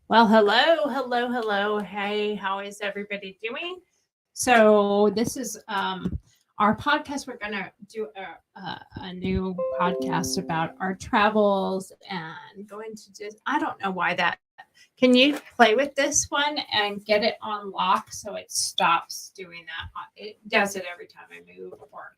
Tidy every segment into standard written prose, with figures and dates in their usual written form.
Well, hello. Hey, how is everybody doing? So this is our podcast. We're gonna do a new podcast about our travels and going to just. I don't know why that. Can you play with this one and get it on lock so it stops doing that? It does it every time I move, or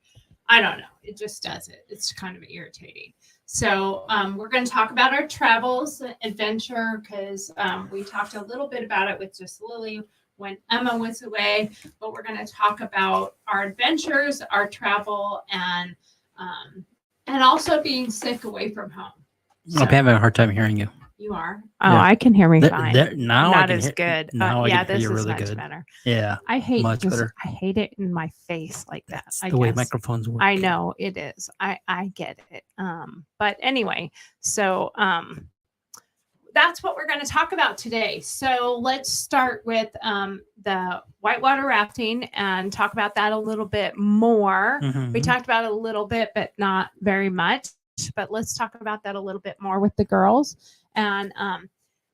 I don't know. It just does it. It's kind of irritating. So we're going to talk about our travels, adventure, because we talked a little bit about it with just Lily when Emma was away. But we're going to talk about our adventures, our travel, and also being sick away from home. So, I'm having a hard time hearing you. You are? Oh, yeah. I can hear me fine. Now not I can as good. Now I yeah, can hear this you is really much good. better. Yeah, I hate much better. I hate it in my face like that. That's I the way guess. microphones work. I know it is. I get it. But anyway, so that's what we're going to talk about today. So let's start with the whitewater rafting and talk about that a little bit more. Mhm. We talked about it a little bit, but not very much. But let's talk about that a little bit more with the girls. And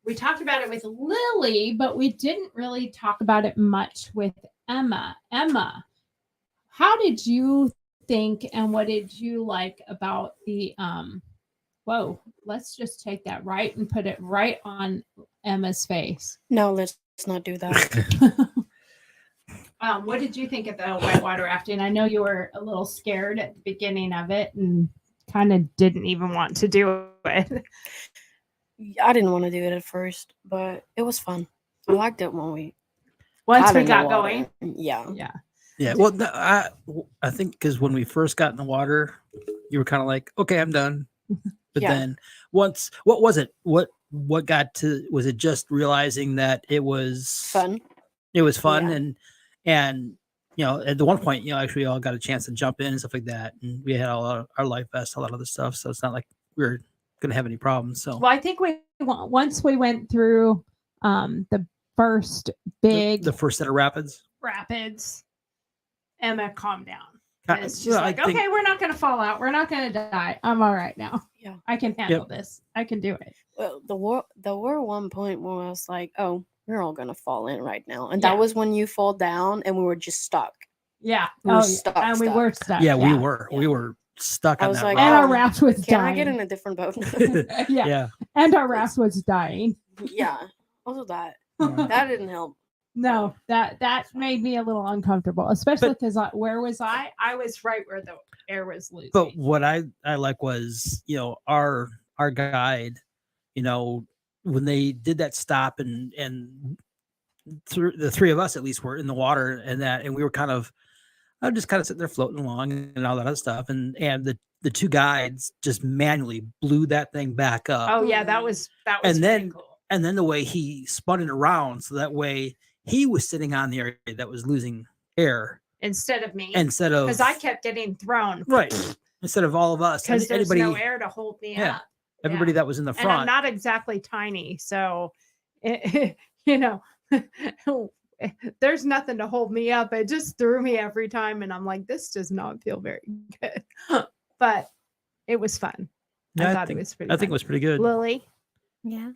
we talked about it with Lily, but we didn't really talk about it much with Emma. Emma, how did you think and what did you like about the whoa, let's just take that right and put it right on Emma's face. No, let's not do that. What did you think of the whitewater rafting? I know you were a little scared at the beginning of it and kind of didn't even want to do it. I didn't want to do it at first, but it was fun. I liked it when we once we got going. Yeah. Well, I think because when we first got in the water, you were kind of like, "Okay, I'm done." But then once, what was it? What got to? Was it just realizing that it was fun? It was fun, and you know, at the one point, you know, actually, we all got a chance to jump in and stuff like that, and we had our life vests, a lot of other stuff. So it's not like we were gonna have any problems. So well, I think once we went through the first big the first set of rapids, Emma calmed down. She's like, okay, we're not going to fall out. We're not going to die. I'm all right now. Yeah, I can handle this. I can do it. Well, there were one point where I was like, oh, we're all going to fall in right now. And that was when you fall down and we were just stuck. Yeah. We were stuck. And we were stuck. Yeah, we were. Yeah. We were stuck on that like, rock. And our raft was dying. Can I get in a different boat? Yeah. And our raft was dying. Yeah. Also that. That didn't help. No, that made me a little uncomfortable, especially because where was I? I was right where the air was losing. But what I like was, you know, our guide, you know, when they did that stop and the three of us at least were in the water and we were kind of just kind of sitting there floating along and all that other stuff, and the two guides just manually blew that thing back up. Oh yeah, that was and then cool. And then the way he spun it around so that way he was sitting on the area that was losing air instead of me. Because I kept getting thrown. Right. Instead of all of us. Because there's no air to hold me up. Everybody that was in the front. And I'm not exactly tiny. So, you know, there's nothing to hold me up. It just threw me every time. And I'm like, this does not feel very good. But it was fun. Yeah, I thought it was pretty fun. I think it was pretty good. Lily? Yeah.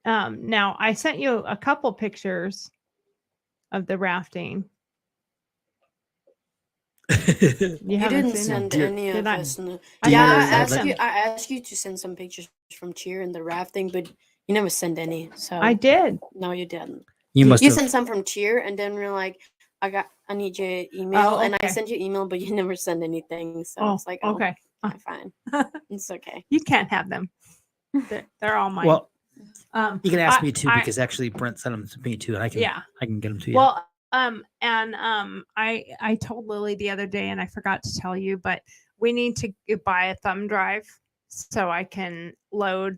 Now I sent you a couple pictures of the rafting. You didn't send any of us. I asked you to send some pictures from cheer and the rafting, but you never sent any. So I did. No, you didn't. You sent some from cheer, and then we're like, I need your email, and I sent you email, but you never sent anything. So I was like, okay, fine, it's okay. You can't have them. They're all mine. Well, you can ask me too, because actually Brent sent them to me too, and I can get them to you. Well, I told Lily the other day, and I forgot to tell you, but we need to buy a thumb drive so I can load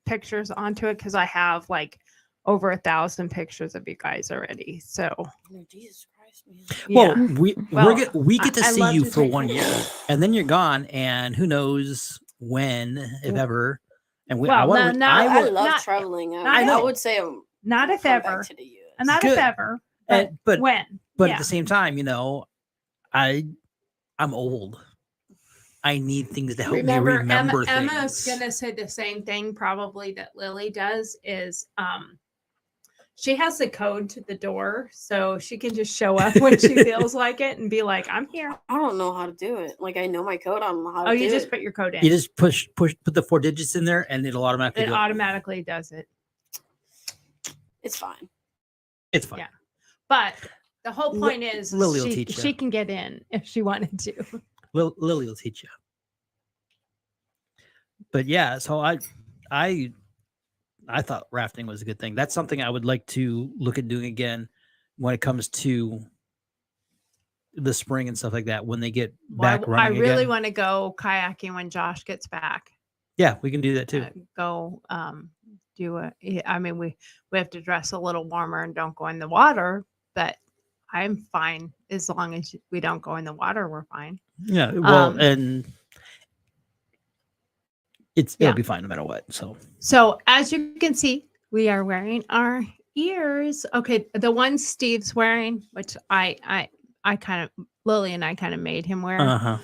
pictures onto it, because I have like over 1,000 pictures of you guys already. So Jesus Christ, man. Well, we get to I see love you to for take 1 year, pictures. and then you're gone, and who knows when, if ever. And Well, I love not- traveling. not I if- would say not if come back ever, to the US. and not Good. if ever, but but when. But Yeah. at the same time, I'm old. I need things to help me remember things. Emma's gonna say the same thing probably that Lily does, is she has the code to the door, so she can just show up when she feels like it and be like, I'm here. I don't know how to do it. Like, I know my code. I don't know how to do it. Oh, you just put your code in. You just put the 4 digits in there, and it'll automatically do it. Automatically does it. It's fine. It's fine. Yeah. But the whole point is Lily will teach you. she can get in if she wanted to. Lily will teach you. But yeah, so I thought rafting was a good thing. That's something I would like to look at doing again when it comes to the spring and stuff like that, when they get back running I really again. want to go kayaking when Josh gets back. Yeah, we can do that too. Go I mean, we have to dress a little warmer and don't go in the water, but I'm fine as long as we don't go in the water. We're fine. Yeah, well, and it'll be fine no matter what. So as you can see, we are wearing our ears. Okay, the one Steve's wearing, which I kind of, Lily and I kind of made him wear.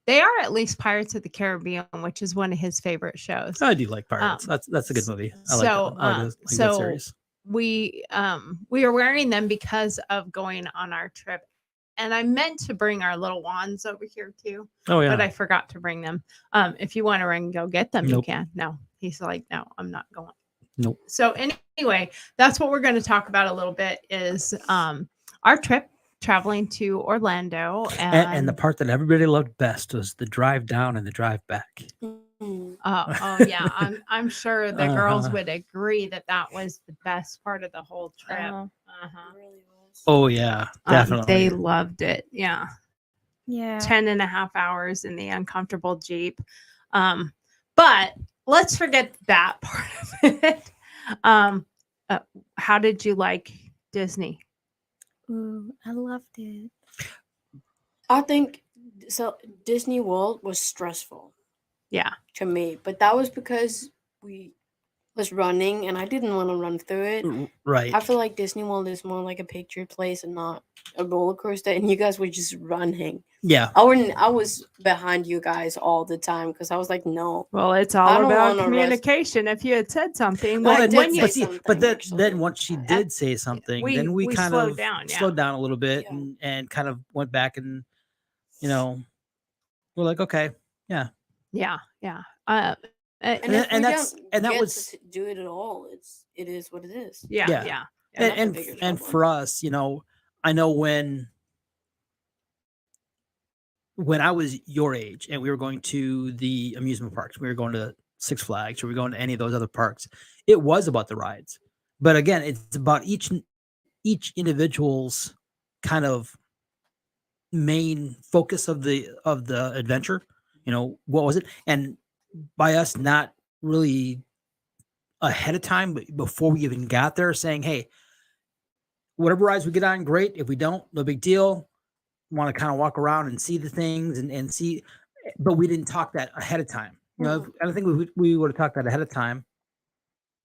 They are at least Pirates of the Caribbean, which is one of his favorite shows. I do like Pirates. That's a good movie. I like that series. We are wearing them because of going on our trip, and I meant to bring our little wands over here too. Oh yeah, but I forgot to bring them. If you want to ring and go get them, you can. No, he's like, no, I'm not going. Nope. So anyway, that's what we're going to talk about a little bit, is our trip traveling to Orlando, and the part that everybody loved best was the drive down and the drive back. Oh yeah, I'm sure the girls would agree that was the best part of the whole trip. It really was. Oh yeah, definitely. They loved it. Yeah. 10.5 hours in the uncomfortable Jeep. But let's forget that part of it. How did you like Disney? Ooh, I loved it. I think so. Disney World was stressful. Yeah. To me, but that was because we was running and I didn't want to run through it. Right. I feel like Disney World is more like a picture place and not a roller coaster, and you guys were just running. Yeah. I was behind you guys all the time because I was like, no. Well, it's all about communication. If you had said something, then once she did say something, then we kind of slowed down a little bit and kind of went back and we're like, okay, yeah. Yeah. And that was to do it at all. It is what it is. Yeah. And for us, I know when I was your age and we were going to the amusement parks, we were going to Six Flags, or we were going to any of those other parks, it was about the rides. But again, it's about each individual's kind of main focus of the adventure. What was it? And by us not really ahead of time, but before we even got there, saying, hey, whatever rides we get on, great. If we don't, no big deal. Want to kind of walk around and see the things and see, but we didn't talk that ahead of time. I don't think we would have talked that ahead of time.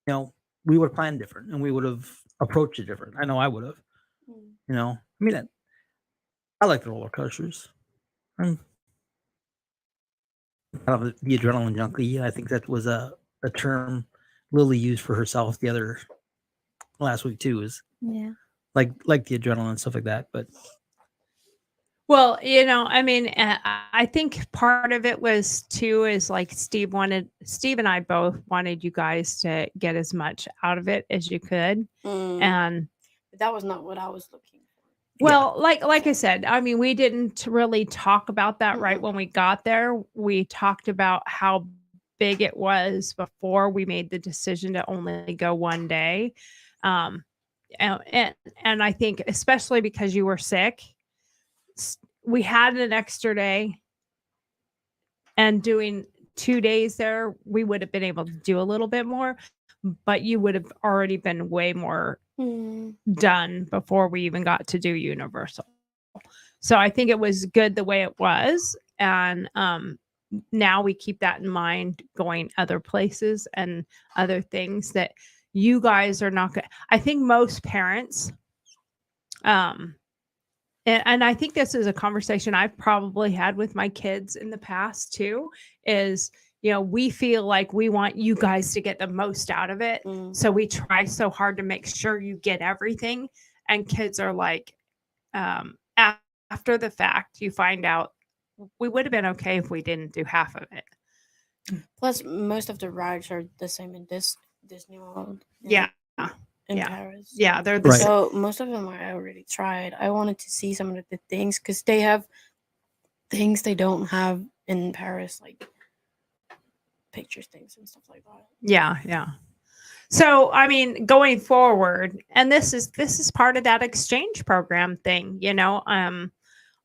We would have planned different and we would have approached it different. I know I would have. I like the roller coasters. I'm kind of the adrenaline junkie. I think that was a term Lily used for herself the other last week too. Is like the adrenaline and stuff like that. But well, I think part of it was too is like Steve and I both wanted you guys to get as much out of it as you could, and that was not what I was looking for. Well, like I said, we didn't really talk about that right when we got there. We talked about how big it was before we made the decision to only go one day. and I think especially because you were sick, we had an extra day, and doing 2 days there, we would have been able to do a little bit more, but you would have already been way more done before we even got to do Universal. So I think it was good the way it was. And now we keep that in mind going other places and other things that you guys are not good. I think most parents, and I think this is a conversation I've probably had with my kids in the past too, is, we feel like we want you guys to get the most out of it. So we try so hard to make sure you get everything. And kids are like, after the fact, you find out we would have been okay if we didn't do half of it. Plus, most of the rides are the same in Disney World. Yeah. In Paris. Yeah, they're the same. So most of them I already tried. I wanted to see some of the things because they have things they don't have in Paris, like pictures, things, and stuff like that. Yeah. So, I mean, going forward, and this is part of that exchange program thing,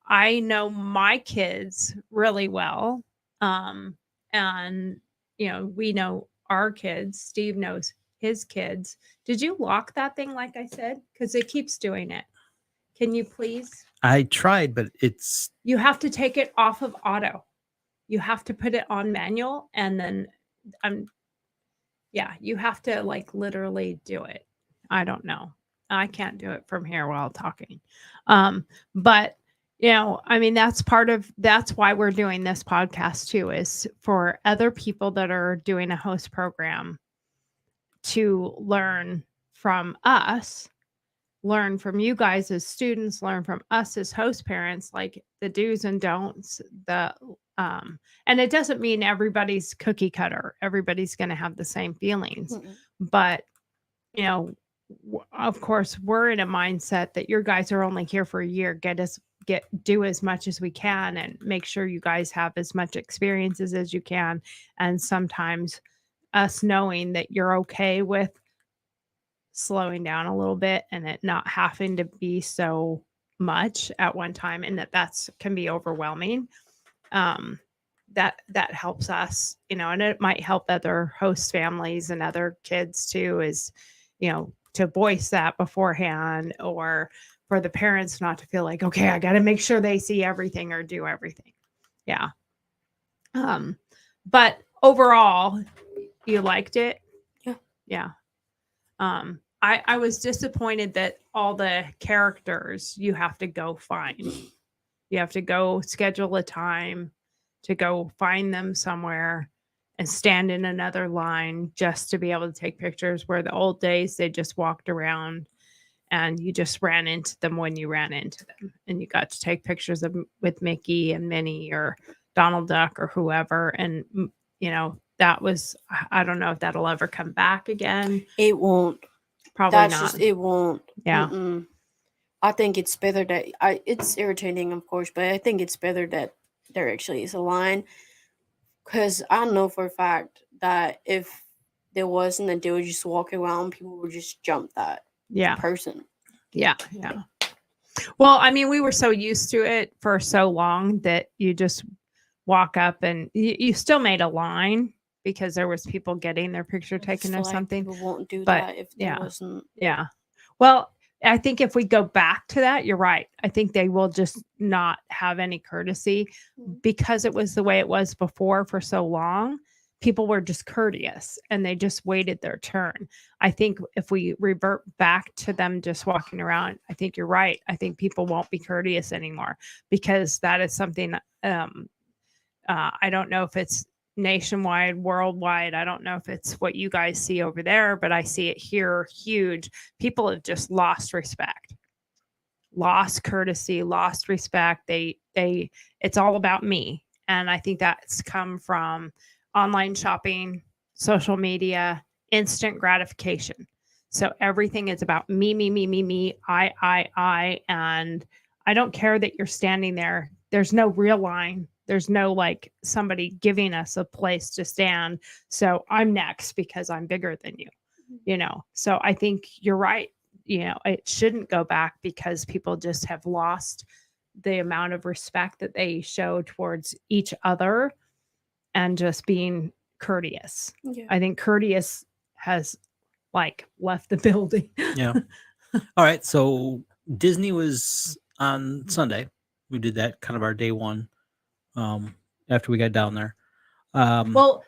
I know my kids really well. And we know our kids. Steve knows his kids. Did you lock that thing like I said? Because it keeps doing it. Can you please? I tried, but you have to take it off of auto. You have to put it on manual, and then you have to like literally do it. I don't know. I can't do it from here while talking. But I mean, that's why we're doing this podcast too, is for other people that are doing a host program to learn from us, learn from you guys as students, learn from us as host parents, like the do's and don'ts, and it doesn't mean everybody's cookie cutter. Everybody's going to have the same feelings, but of course we're in a mindset that your guys are only here for a year. Do as much as we can and make sure you guys have as much experiences as you can. And sometimes us knowing that you're okay with slowing down a little bit and it not having to be so much at one time, and that's can be overwhelming. That helps us, and it might help other host families and other kids too, is, to voice that beforehand, or for the parents not to feel like, okay, I got to make sure they see everything or do everything. Yeah. But overall, you liked it? Yeah. I was disappointed that all the characters you have to go find. You have to go schedule a time to go find them somewhere and stand in another line just to be able to take pictures, where the old days they just walked around and you just ran into them when you ran into them, and you got to take pictures with Mickey and Minnie or Donald Duck or whoever. And that was, I don't know if that'll ever come back again. It won't. Probably not. It won't. Yeah. I think it's better that it's irritating, of course, but I think it's better that there actually is a line, because I know for a fact that if there wasn't, that they would just walk around, people would just jump that person. Yeah. Well, I mean, we were so used to it for so long that you just walk up and you still made a line because there was people getting their picture taken or something. People won't do that if there wasn't. Yeah. Well, I think if we go back to that, you're right. I think they will just not have any courtesy because it was the way it was before for so long. People were just courteous and they just waited their turn. I think if we revert back to them just walking around, I think you're right. I think people won't be courteous anymore, because that is something, I don't know if it's nationwide, worldwide. I don't know if it's what you guys see over there, but I see it here huge. People have just lost respect, lost courtesy, lost respect. It's all about me. And I think that's come from online shopping, social media, instant gratification. So everything is about me, I, and I don't care that you're standing there. There's no real line. There's no like somebody giving us a place to stand. So I'm next because I'm bigger than you, So I think you're right. it shouldn't go back because people just have lost the amount of respect that they show towards each other and just being courteous. Yeah. I think courteous has like left the building. Yeah. All right. So Disney was on Sunday. We did that kind of our day one after we got down there. Well,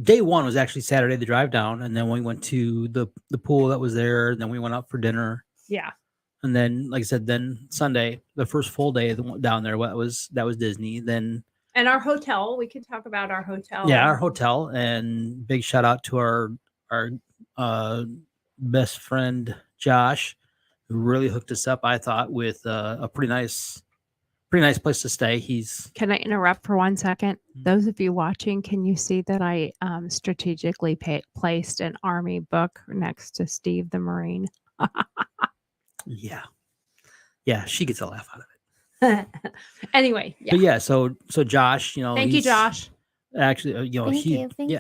day one was actually Saturday, the drive down, and then we went to the pool that was there, and then we went out for dinner. Yeah. And then, like I said, then Sunday, the first full day down there, that was Disney. Then And our hotel, we could talk about our hotel. yeah, our hotel, and big shout out to our best friend Josh, who really hooked us up. I thought with a pretty nice place to stay. Can I interrupt for 1 second? Mhm. Those of you watching, can you see that I strategically placed an Army book next to Steve the Marine? Yeah, she gets a laugh out of it. Anyway, yeah. But yeah, so Josh, Thank you, Josh. Actually, Thank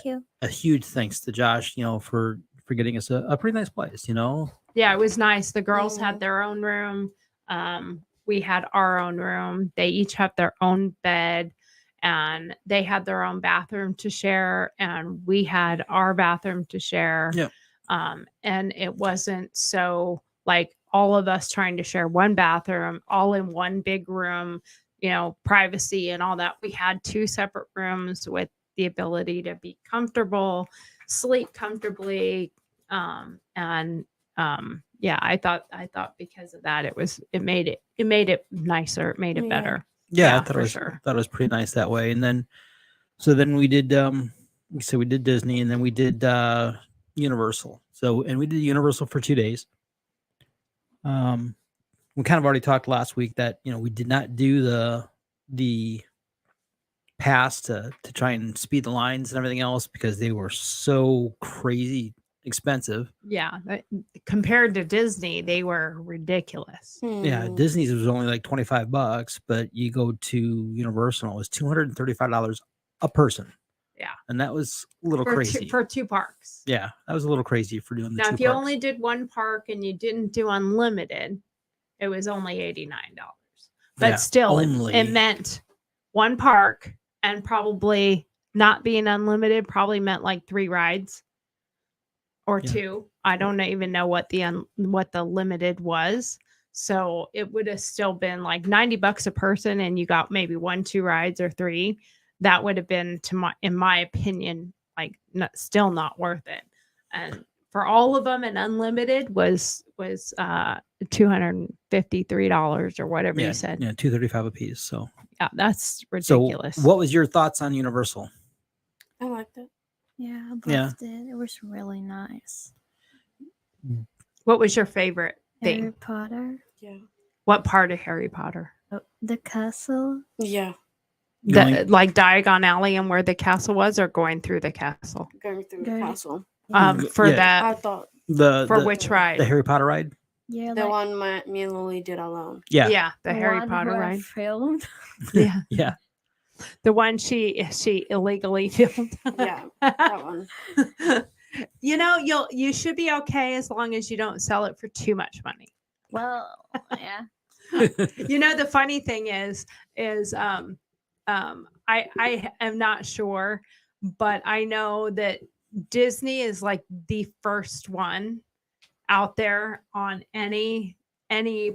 you. a huge thanks to Josh, for getting us a pretty nice place, Yeah, it was nice. The girls Mhm. had their own room. We had our own room. They each had their own bed, and they had their own bathroom to share, and we had our bathroom to share. Yeah. And it wasn't so like all of us trying to share one bathroom, all in one big room, privacy and all that. We had 2 separate rooms with the ability to be comfortable, sleep comfortably, yeah, I thought because of that it made it nicer, it made it Yeah. better. Yeah, Yeah, for sure. thought it was pretty nice that way. And then we did we did Disney, and then we did Universal. And we did Universal for 2 days. We kind of already talked last week that we did not do the pass to try and speed the lines and everything else because they were so crazy expensive. Yeah, compared to Disney, they were ridiculous. Yeah, Hmm. Disney's was only like $25, but you go to Universal, it was $235 a person. Yeah. And that was a little crazy. For 2 parks. Yeah, that was a little crazy for doing the Now, 2 if you parks. only did 1 park and you didn't do unlimited, it was only $89. But Yeah, still, only. it meant 1 park, and probably not being unlimited probably meant like 3 rides or Yeah. 2. I don't even know what the limited was. So it would have still been like $90 a person, and you got maybe 1, 2 rides or 3. That would have been, in my opinion, like still not worth it. And for all of them, and unlimited was $253 or whatever you said. Yeah, $235 a piece. So Yeah, that's ridiculous. So, what was your thoughts on Universal? I liked it. Yeah, I loved Yeah. it. It was really nice. What was your favorite thing? Harry Potter. Yeah. What part of Harry Potter? Oh, the castle. Yeah. Like Diagon Alley and where the castle was, or going through the castle? Going through the Very- castle. For Yeah. that, I thought for the which ride? the Harry Potter ride? Yeah, the like one me and Lily did alone. Yeah. Yeah, the Harry one Potter where I ride. filmed. Yeah, Yeah. the one she illegally filmed. Yeah, that one. You should be okay as long as you don't sell it for too much money. Well, yeah. The funny thing is I am not sure, but I know that Disney is like the first one out there on any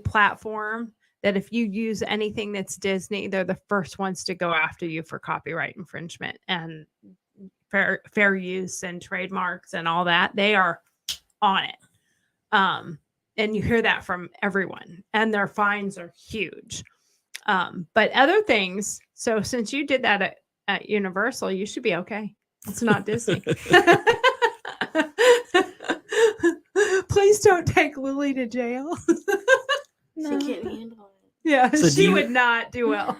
platform that if you use anything that's Disney, they're the first ones to go after you for copyright infringement and fair use and trademarks and all that. They are on it. And you hear that from everyone, and their fines are huge. But other things, so since you did that at Universal, you should be okay. It's not Disney. Please don't take Lily to jail. She can't handle it. Yeah, So do she you- would not do well.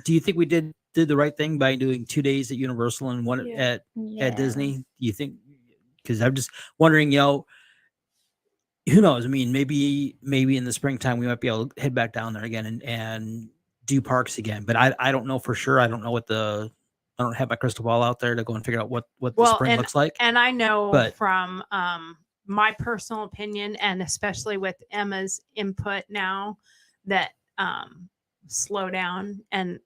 Do you think we did the right thing by doing 2 days at Universal and one Yeah. at Disney? Do you think? Because I'm just wondering, who knows? I mean, maybe in the springtime we might be able to head back down there again and do parks again. But I don't know for sure. I don't know I don't have my crystal ball out there to go and figure out what the Well, spring looks like. And I know But- from my personal opinion, and especially with Emma's input now, that slow down and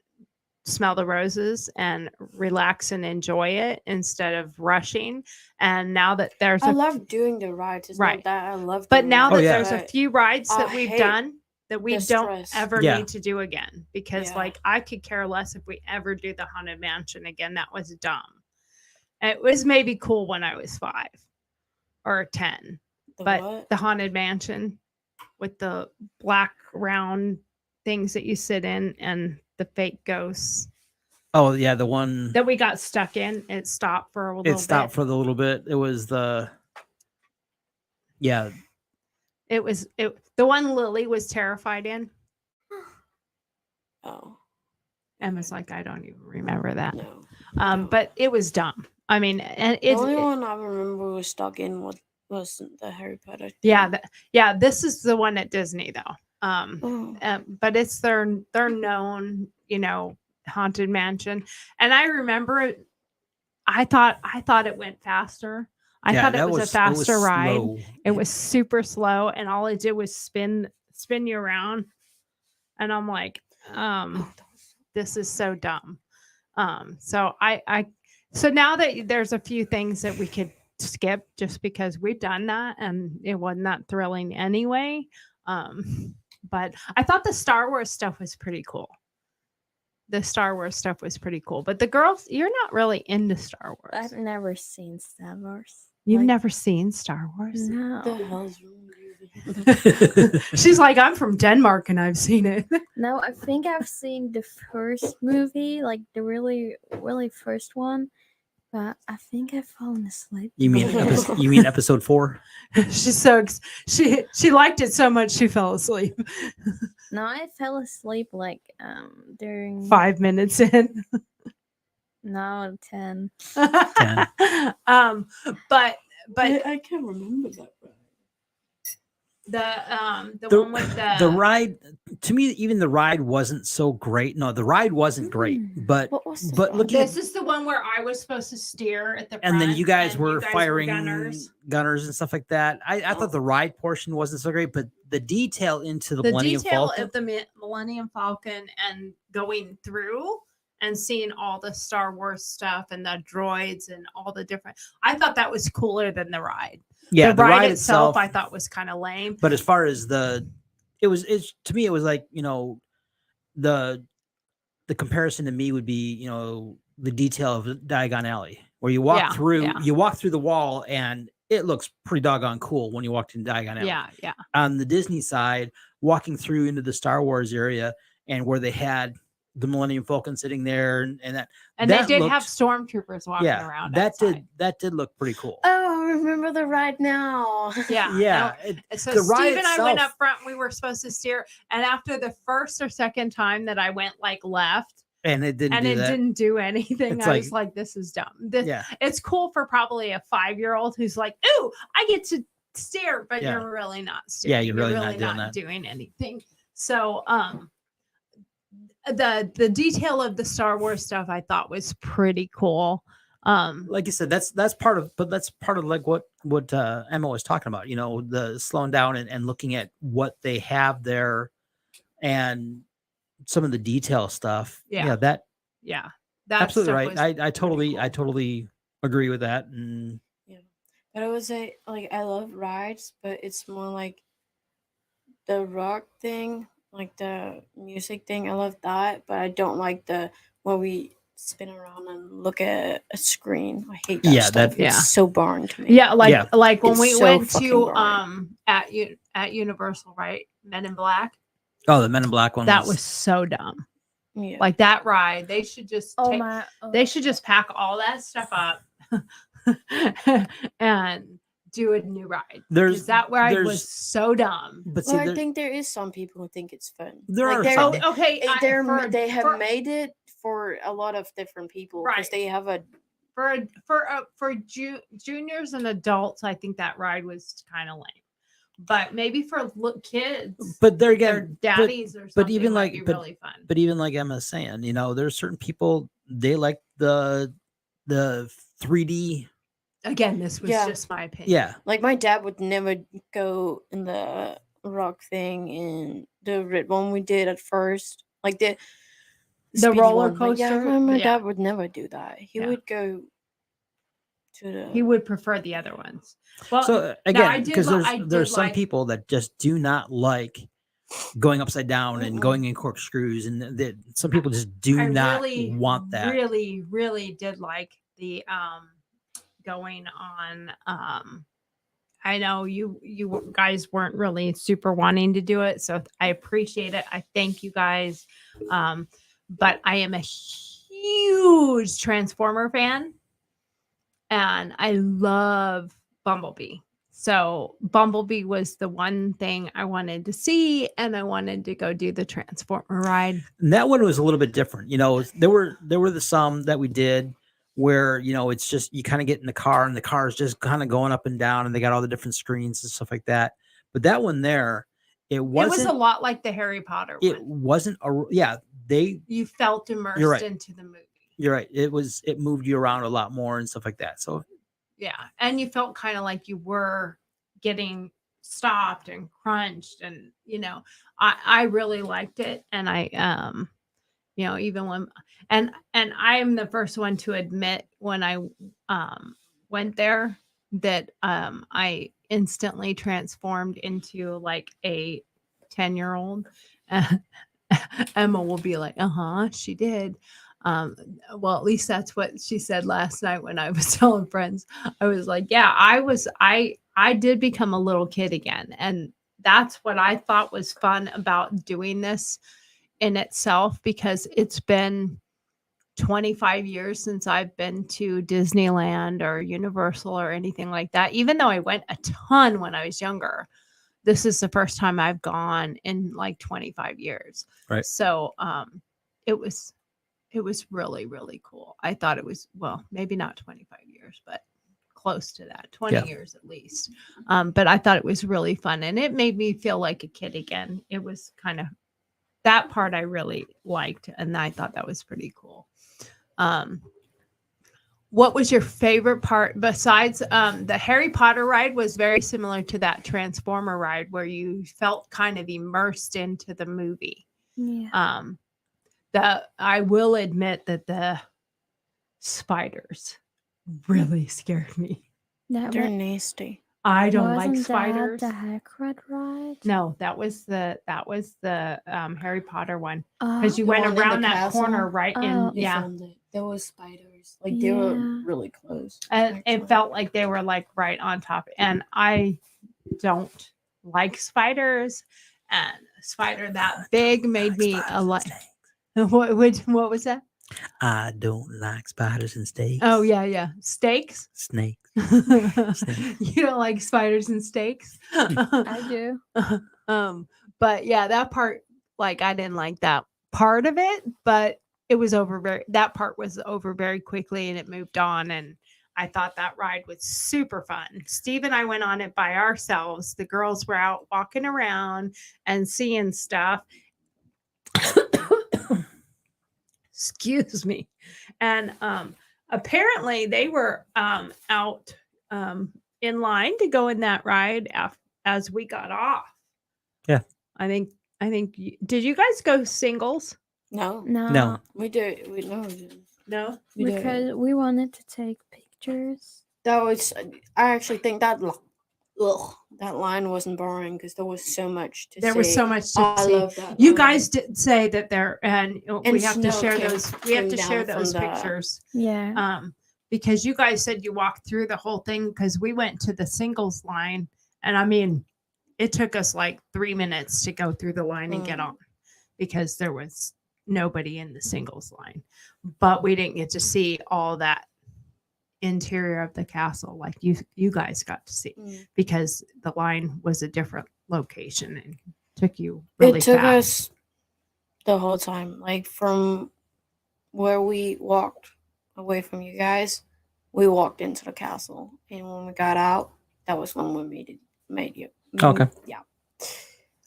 smell the roses and relax and enjoy it instead of rushing. And now that there's I love doing the rides. It's Right. not that I love but doing now rides, that yeah. there's a but few rides that I we've hate done that we the don't stress. ever Yeah. need to do again, because Yeah. like I could care less if we ever do the Haunted Mansion again. That was dumb. It was maybe cool when I was 5 or 10, the but what? the Haunted Mansion with the black round things that you sit in and the fake ghosts Oh yeah, the one that we got stuck in, it stopped for a little it stopped bit. for the little bit. It was the yeah. It was the one Lily was terrified in. Oh Emma's like, I don't even remember that. no. But it was dumb. I mean, and The it's only one I remember was stuck in was the Harry Potter. yeah, thing. yeah. This is the one at Disney though. Oh. But it's their known, haunted mansion. And I remember I thought it went faster. I Yeah, thought it that was a faster ride. slow. It was super slow, and all it did was spin you around. And I'm like, Oh, that was this is so dumb. So so now that there's a few things that we could skip just because we've done that and it wasn't that thrilling anyway. But I thought the Star Wars stuff was pretty cool. The Star Wars stuff was pretty cool. But the girls, you're not really into Star Wars. I've never seen Star Wars. You've Like, never seen Star Wars? No. the hell's wrong with you? She's like, I'm from Denmark and I've seen it. No, I think I've seen the first movie, like the really, really first one, but I think I've fallen asleep. You mean episode 4? She's so she liked it so much she fell asleep. No, I fell asleep like during 5 minutes in. no 10. But I can't remember that. the one with The ride, to me, even the ride wasn't so great. No, the ride wasn't great, but What was the but ride? looking this is the one where I was supposed to steer at the front, and then you guys and were firing gunners. and stuff like that. I thought the ride portion wasn't so great, but the detail into the The Millennium detail Falcon. of the Millennium Falcon and going through and seeing all the Star Wars stuff and the droids and all the different. I thought that was cooler than the ride. Yeah, the ride itself I thought was kind of lame. But as far as to me, it was like, the comparison to me would be, the detail of Diagon Alley, where you walk through the wall and it looks pretty doggone cool when you walked in Diagon Alley. Yeah. On the Disney side, walking through into the Star Wars area and where they had the Millennium Falcon sitting there and that. And that they did looked- have stormtroopers walking around. that outside. did look pretty cool. Oh, I remember the ride now. Yeah. Yeah. So the ride Steve and I went itself- up front. We were supposed to steer, and after the first or second time that I went like left, and it didn't and do it that. didn't do anything, It's I was like, "This is dumb." Yeah. It's cool for probably a 5-year-old who's like, "Ooh, I get to steer," but Yeah. you're really not steering. Yeah, you're really not doing that. doing anything. So, the detail of the Star Wars stuff I thought was pretty cool. Like you said, that's part of like what Emma was talking about, the slowing down and looking at what they have there and some of the detail stuff. Yeah. That Yeah, that absolutely stuff right. was I pretty cool. totally agree with that. And But I would say, like, I love rides, but it's more like the rock thing, like the music thing. I love that, but I don't like the where we spin around and look at a screen. I hate that Yeah, stuff. that- It's so boring to me. Yeah, like when It's we so went fucking to boring. at Universal, right? Men in Black. oh, the Men in Black one. That was so dumb. Yeah. Like that ride, they should just they should just pack all that stuff up and do a new ride. There's- 'Cause that ride there's- was so dumb. But see, Well, I there- think there is some people who think it's fun. There Like, are they're- some. Oh, okay. they have for- made it for a lot of different people because Right. they have a for juniors and adults, I think that ride was kind of lame. But maybe for kids, but there their again, daddies or something, even might like- be but- really fun. but even like Emma's saying, there's certain people they like the 3D Again, this was Yeah. just my opinion. Yeah. Like my dad would never go in the rock thing in the red one we did at first. Like the speedy roller one. Like, yeah, coaster? my Yeah. dad would never do that. He Yeah. would go to the. He would prefer the other ones. Well, So now, I again, did because li- I there's did some like- people that just do not like going upside down and Mm-mm. going in corkscrews, and that some people just do I not really want that. really did like the going on. I know you guys weren't really super wanting to do it, so I appreciate it. I thank you guys. But I am a huge Transformer fan, and I love Bumblebee. So Bumblebee was the one thing I wanted to see, and I wanted to go do the Transformer ride. And that one was a little bit different. You know, there were the some that we did where, you know, it's just you kind of get in the car and the car is just kind of going up and down and they got all the different screens and stuff like that. But that one there, it It was wasn't a lot like the Harry Potter it one. wasn't a yeah, they You felt immersed right. into the movie. you're right. It moved you around a lot more and stuff like that. So Yeah. And you felt kind of like you were getting stopped and crunched. And, I really liked it. And even when, and I am the first one to admit when I went there that I instantly transformed into like a 10-year-old. Emma will be like, she did. Well, at least that's what she said last night when I was telling friends. I was like, yeah, I did become a little kid again. And that's what I thought was fun about doing this in itself, because it's been 25 years since I've been to Disneyland or Universal or anything like that. Even though I went a ton when I was younger, this is the first time I've gone in like 25 years. Right. So it was really, really cool. I thought it was, well, maybe not 25 years, but close to that, 20 years at least. But I thought it was really fun, and it made me feel like a kid again. It was kind of, that part I really liked, and I thought that was pretty cool. What was your favorite part besides the Harry Potter ride? Was very similar to that Transformer ride where you felt kind of immersed into the movie. Yeah. I will admit that the spiders really scared me. They're nasty. I don't like wasn't spiders. that the Hagrid ride? No, that was the Harry Potter one, because you The went one in the around that castle? corner right in. Oh. You Yeah, filmed it. There was spiders. Like they were Yeah. really close. and actually. it felt like they were like right on top. And I don't like spiders, and a spider that big made me a lot. What was that? I don't like spiders and steaks. Oh yeah, steaks. Snakes. You don't like spiders and steaks? I do. But yeah, that part, like, I didn't like that part of it, but it was over that part was over very quickly, and it moved on, and I thought that ride was super fun. Steve and I went on it by ourselves. The girls were out walking around and seeing stuff. Excuse me. And apparently they were out in line to go in that ride as we got off. Yeah. I think did you guys go singles? No, No. we did. We didn't. No. We did. Because we wanted to take pictures. That was. I actually think that. That line wasn't boring because there was so much to see. There was so much to I see. love that. You line. guys did say that there, and we have to snow share came- those. We have came to down share from those the- pictures. Yeah. Because you guys said you walked through the whole thing, because we went to the singles line, and I mean, it took us like 3 minutes to go through the line and get Mm. on, because there was nobody in the singles line. But we didn't get to see all that interior of the castle like you guys got to see, Mm. because the line was a different location and took you really It took fast. us the whole time, like from where we walked away from you guys, we walked into the castle, and when we got out, that was when we made you. Okay. Yeah,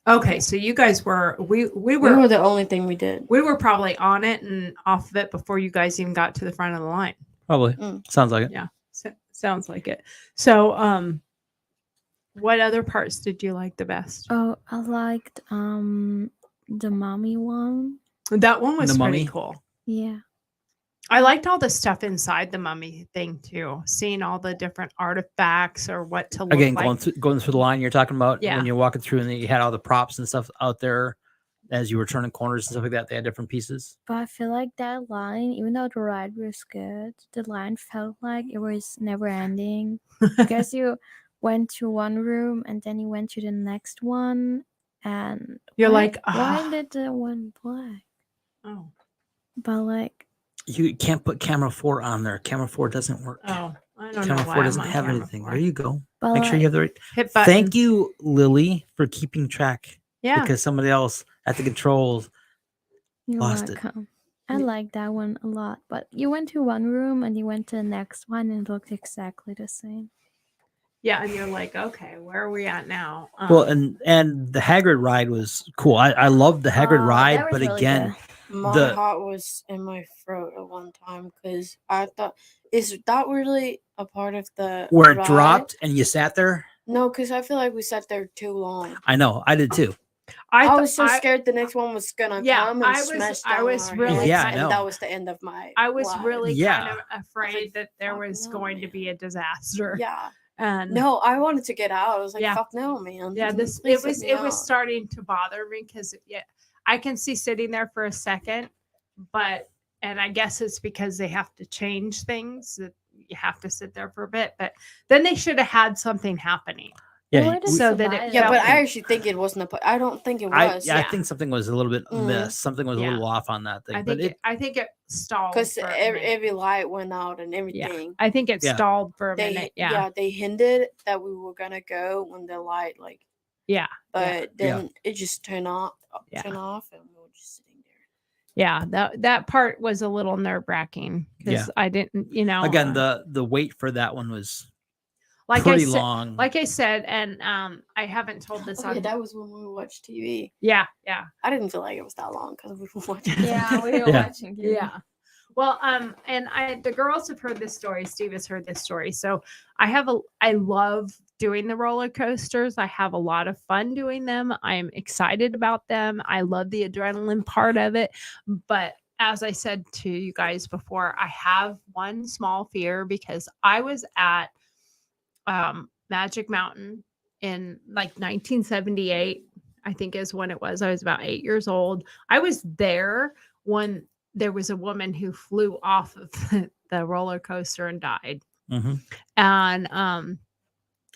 Okay, so you guys were we we were were the only thing we did. we were probably on it and off of it before you guys even got to the front of the line. Probably. Mm. Sounds like it. Yeah. Sounds like it. So, what other parts did you like the best? Oh, I liked the mommy one. That one was The pretty Mummy? cool. Yeah. I liked all the stuff inside the mummy thing too. Seeing all the different artifacts or what to look Again, like. going through the line you're talking about Yeah. when you're walking through, and then you had all the props and stuff out there as you were turning corners and stuff like that. They had different pieces. But I feel like that line, even though the ride was good, the line felt like it was never ending. Because you went to one room and then you went to the next one, and You're why- like, why "Ah." did the one black? Oh, But like, You can't put camera 4 on there. Camera 4 doesn't work. oh, I don't Camera know why 4 I'm doesn't on have camera anything. 4. There you go. but Make sure you have the right. Hit button. Thank you, Lily, for keeping track. Yeah. Because somebody else at the controls you're lost it. welcome. I Yeah. like that one a lot. But you went to one room and you went to the next one and it looked exactly the same. Yeah, and you're like, okay, where are we at now? Well, and the Hagrid ride was cool. I loved the Hagrid ride, that was but really again, My The- heart was in my throat at one time because I thought, is that really a part of the where it ride? dropped and you sat there. No, because I feel like we sat there too long. I know, I did too. I th- was so scared the next one was gonna Yeah, come and I was- smash I down was our really heads, Yeah, I and know. that was the end of my. I was ride. really Yeah. kind of afraid that there fuck was no, going to man. be a disaster. Yeah. And No, I wanted to get out. I was like, Yeah. "Fuck no, man." yeah, Please it let was me it was out. starting to bother me because I can see sitting there for a second, and I guess it's because they have to change things that you have to sit there for a bit, but then they should have had something happening. Yeah, Or the So that it slide Yeah, but felt- I actually think it wasn't a. I don't think it was. I Yeah. think something was a little bit amiss. Something was a Yeah. little off on that thing. I But think it stalled Because for a minute. every light went out and everything. I think it Yeah. stalled for a They minute. Yeah. they hinted that we were gonna go when the light Yeah. but Yeah. then it just turned off, Yeah. and we were just sitting there. Yeah. That part was a little nerve wracking because I didn't, again, the wait for that one was like pretty I said, long. like I said, and I haven't told this Oh, yeah, on. that was when we watched TV. Yeah. I didn't feel like it was that long because we were watching. Yeah, we were Yeah. watching TV. Yeah. Well, and the girls have heard this story. Steve has heard this story. So I love doing the roller coasters. I have a lot of fun doing them. I'm excited about them. I love the adrenaline part of it. But as I said to you guys before, I have one small fear because I was at Magic Mountain in like 1978, I think is when it was. I was about 8 years old. I was there when there was a woman who flew off of the roller coaster and died. Mhm. And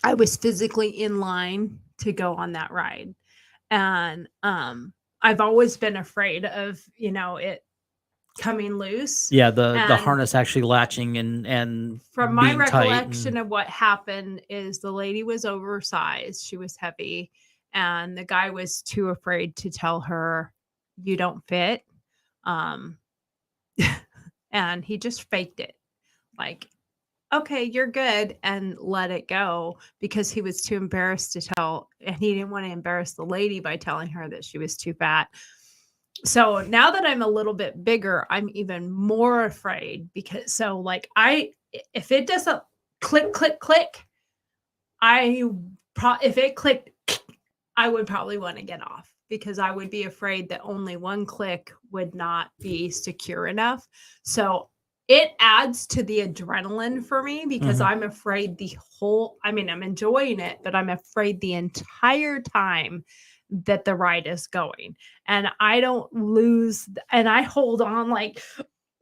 I was physically in line to go on that ride. And I've always been afraid of, it coming loose. Yeah, the And harness actually latching and from my being tight recollection and- of what happened is the lady was oversized, she was heavy, and the guy was too afraid to tell her you don't fit, and he just faked it, like, okay, you're good, and let it go because he was too embarrassed to tell, and he didn't want to embarrass the lady by telling her that she was too fat. So now that I'm a little bit bigger, I'm even more afraid because if it doesn't click, if it clicked, I would probably want to get off because I would be afraid that only one click would not be secure enough. So it adds to the adrenaline for me because Mhm. I'm afraid I'm enjoying it, but I'm afraid the entire time that the ride is going, and I don't lose, and I hold on like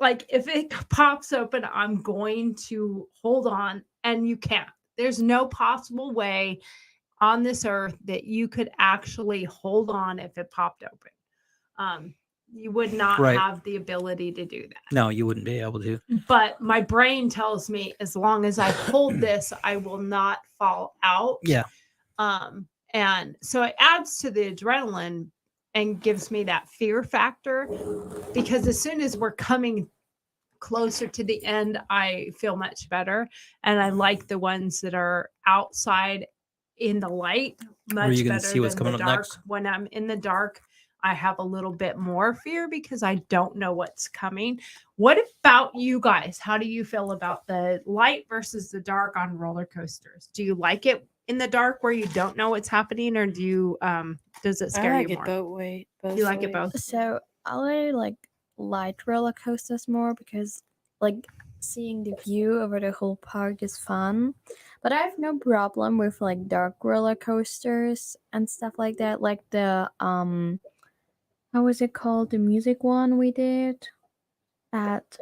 if it pops open, I'm going to hold on, and you can't. There's no possible way on this earth that you could actually hold on if it popped open. You would not Right. have the ability to do that. No, you wouldn't be able to. But my brain tells me as long as I hold this, I will not fall out. Yeah. And so it adds to the adrenaline and gives me that fear factor because as soon as we're coming closer to the end, I feel much better. And I like the ones that are outside in the light much you can better see what's than the coming up dark. next? When I'm in the dark, I have a little bit more fear because I don't know what's coming. What about you guys? How do you feel about the light versus the dark on roller coasters? Do you like it in the dark where you don't know what's happening, or do you does it I scare like you it more? both way. Both You like it ways. both? So I really like light roller coasters more because like seeing the view over the whole park is fun. But I have no problem with like dark roller coasters and stuff like that. Like the how was it called? The music one we did at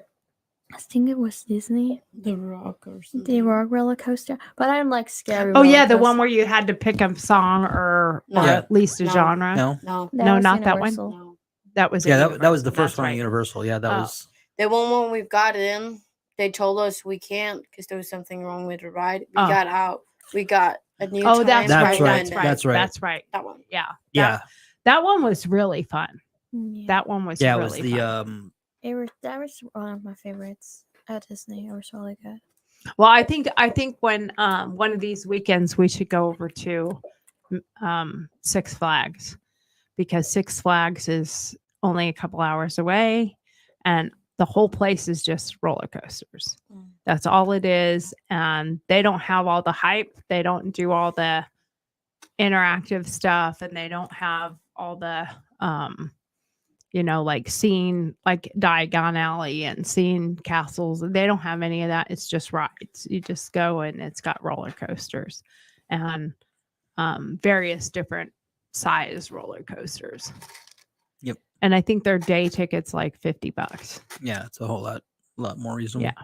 I think it was Disney. The Rock or something. The rock roller coaster. But I don't like scary Oh yeah, roller the one coasters. where you had to pick a song or No. Yeah. at least a No. genre. No. No, That No, was not that one. Universal. no. That was Yeah, at that was the Universal, first that's one at right. Universal. Yeah, that Oh. was. The one when we got in, they told us we can't because there was something wrong with the ride. We Oh. got out. We got a new Oh, time. that's That's right. right, That's right. that's right. That's right. That one. Yeah. Yeah, That one was really fun. Yeah. That one was yeah, it really was the fun. That was one of my favorites at Disney. It was really good. Well, I think when one of these weekends we should go over to Six Flags, because Six Flags is only a couple hours away and the whole place is just roller coasters. Mm. That's all it is, and they don't have all the hype. They don't do all the interactive stuff, and they don't have all the like seeing like Diagon Alley and seeing castles. They don't have any of that. It's just rides. You just go and it's got roller coasters and various different size roller coasters. Yep. And I think their day ticket's like $50. yeah, it's a whole lot more reasonable. Yeah.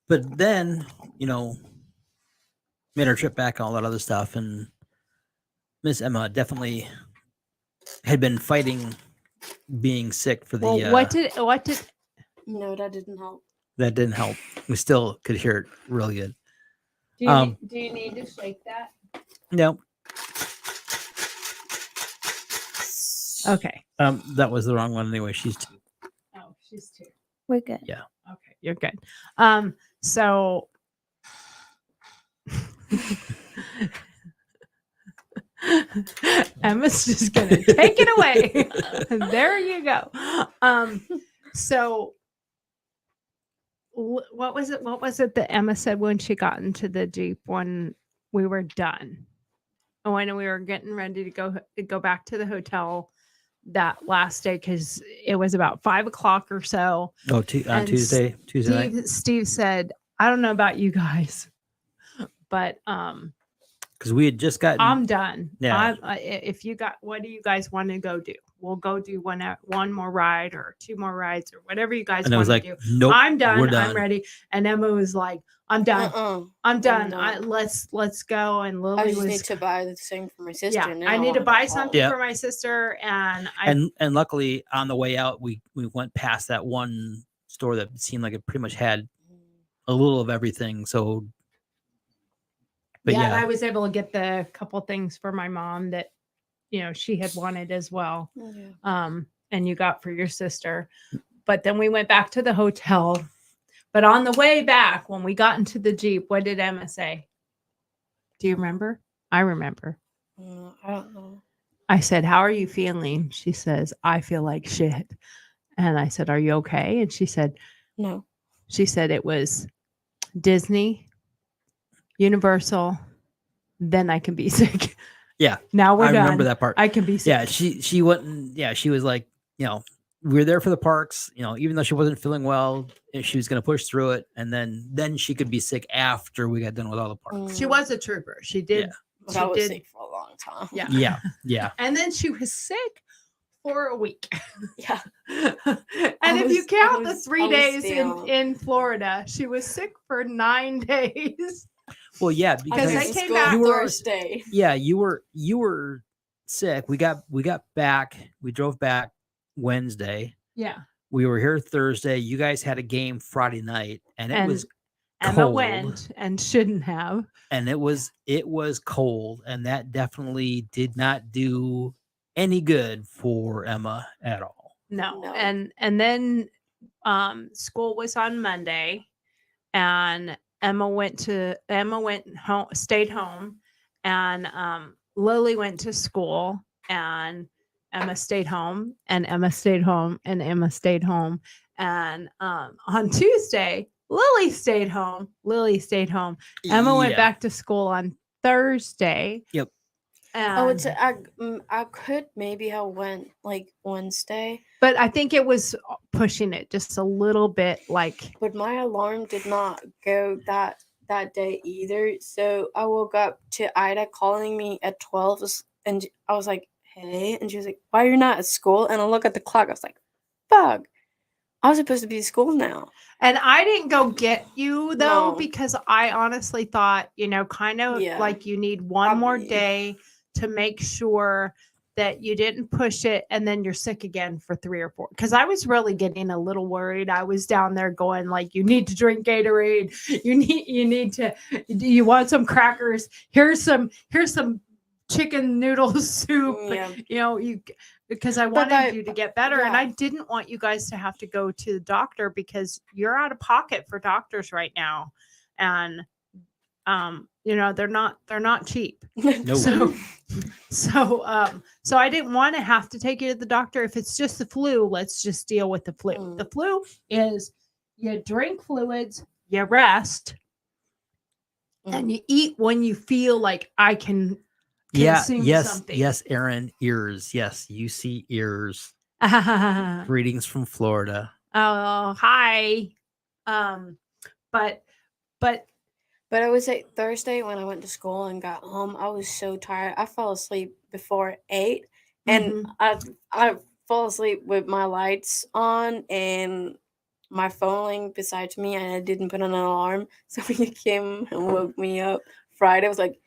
But then, made our trip back and all that other stuff, and Miss Emma definitely had been fighting being sick for the. Well, what did No, that didn't help. That didn't help. We still could hear it really good. do you need to shake that? No, Okay. that was the wrong one anyway. She's 2. Oh, she's 2. We're good. Yeah. Okay, you're good. So Emma's just gonna take it away. There you go. So what was it that Emma said when she got into the Jeep when we were done? When we were getting ready to go back to the hotel that last day, because it was about 5 o'clock or so. Oh, on And Tuesday night. Steve said, I don't know about you guys, but Because we had just gotten. I'm done. Yeah. If you got, what do you guys want to go do? We'll go do one more ride or 2 more rides or whatever you guys and I want was to like, do. nope, I'm done. we're done. I'm ready. And Emma was like, I'm done. I'm done. Let's go. And I Lily just was need to buy the same for my sister. yeah. and then I need to want buy go something Yeah. for my sister, and And luckily on the way out, we went past that one store that seemed like it pretty much had home. a little of everything. So, but and yeah, I was able to get the couple things for my mom that she had wanted as well. Yeah. And you got for your sister. But then we went back to the hotel. But on the way back, when we got into the Jeep, what did Emma say? Do you remember? I remember. I don't know. I said, how are you feeling? She says, I feel like shit. And I said, are you okay? And she said it was Disney, Universal, then I can be sick. Yeah. Now we're I done. remember that part. I can be sick. Yeah, she went. Yeah, she was like, we were there for the parks. Even though she wasn't feeling well, she was going to push through it, and then she could be sick after we got done with all the parks. She was a trooper. She did. Yeah. But She I was did. sick for a long time. Yeah. Yeah. And then she was sick for a week. Yeah. And if you count the I 3 was days still- in Florida, she was sick for 9 days. Well, yeah, I Because because they went to came school back- You were- Thursday. yeah, you were sick. We got back. We drove back Wednesday. Yeah. We were here Thursday. You guys had a game Friday night, and it And was Emma cold. went and shouldn't have. and it was cold, and that definitely did not do any good for Emma at all. No. No. And then school was on Monday, and Emma went home, stayed home, and Lily went to school, and Emma stayed home, and Emma stayed home, and Emma stayed home. And on Tuesday, Lily stayed home. Lily stayed home. Emma went Yeah. back to school on Thursday. Yep. I would And say I could maybe have went like Wednesday, but I think it was pushing it just a little bit. Like, but my alarm did not go that day either. So I woke up to Ida calling me at 12, and I was like, "Hey," and she was like, "Why you're not at school?" And I look at the clock. I was like, "Fuck, I was supposed to be at school now." and I didn't go get you though, No. because I honestly thought, kind of Yeah. like you need one more Probably. day to make sure that you didn't push it and then you're sick again for 3 or 4. Because I was really getting a little worried. I was down there going like, you need to drink Gatorade. You need to. Do you want some crackers? Here's some chicken noodle soup. Yeah. Because I But wanted you to get better, and yeah. I didn't want you guys to have to go to the doctor because you're out of pocket for doctors right now, and they're not cheap. No. So I didn't want to have to take you to the doctor. If it's just the flu, let's just deal with the flu. Mm. The flu is you drink fluids, you rest, and you eat when you feel like I can consume something. Yes, Aaron, ears. Yes, you see ears. Oh, Greetings from Florida. hi. But But I would say Thursday when I went to school and got home, I was so tired. I fell asleep before 8, and Mhm. I fall asleep with my lights on and my phone laying beside me, and I didn't put on an alarm. So when you came and woke me up Friday, I was like,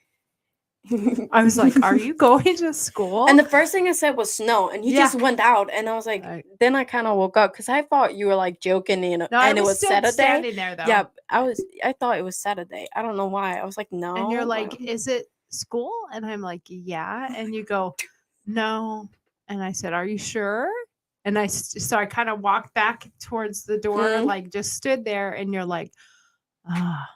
I was like, are you going to school? And the first thing I said was snow, and you Yeah. just went out, and I was like, Right. then I kind of woke up because I thought you were like joking, No, I and it was still Saturday. standing there though. Yeah, I thought it was Saturday. I don't know why. I was like, no. And you're like, is it school? And I'm like, yeah. And you go, no. And I said, are you sure? And so I kind of walked back towards the door, Mhm. like just stood there. And you're like, ah,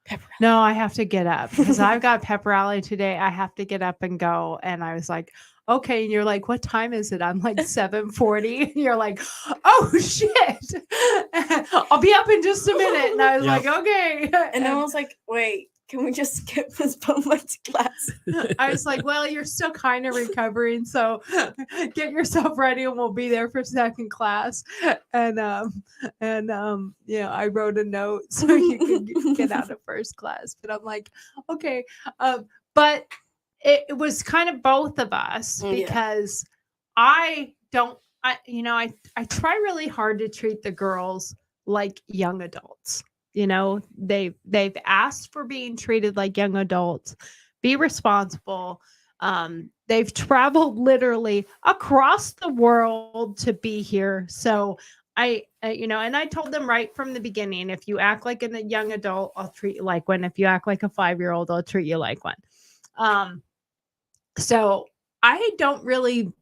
Pepper. no, I have to get up because I've got pep rally today. I have to get up and go. And I was like, okay. And you're like, what time is it? I'm like 7:40. And you're like, oh shit. I'll be up in just a minute. And I was Yep. like, okay. And then I was like, wait, can we just skip this moment class? I was like, well, you're still kind of recovering, so get yourself ready and we'll be there for second class. And I wrote a note so you could get out of first class. But I'm like, okay. But it was kind of both of us Yeah. because I try really hard to treat the girls like young adults. They've asked for being treated like young adults. Be responsible. They've traveled literally across the world to be here. So and I told them right from the beginning, if you act like a young adult, I'll treat you like one. If you act like a 5-year-old, I'll treat you like one. So I don't really.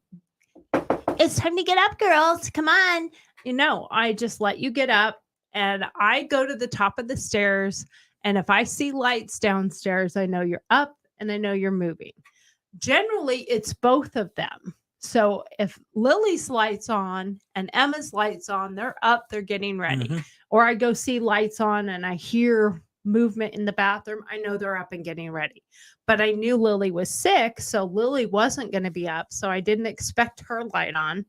It's time to get up, girls. Come on. I just let you get up. And I go to the top of the stairs. And if I see lights downstairs, I know you're up and I know you're moving. Generally, it's both of them. So if Lily's lights on and Emma's lights on, they're up, they're getting ready. Mhm. Or I go see lights on and I hear movement in the bathroom, I know they're up and getting ready. But I knew Lily was sick, so Lily wasn't going to be up. So I didn't expect her light on.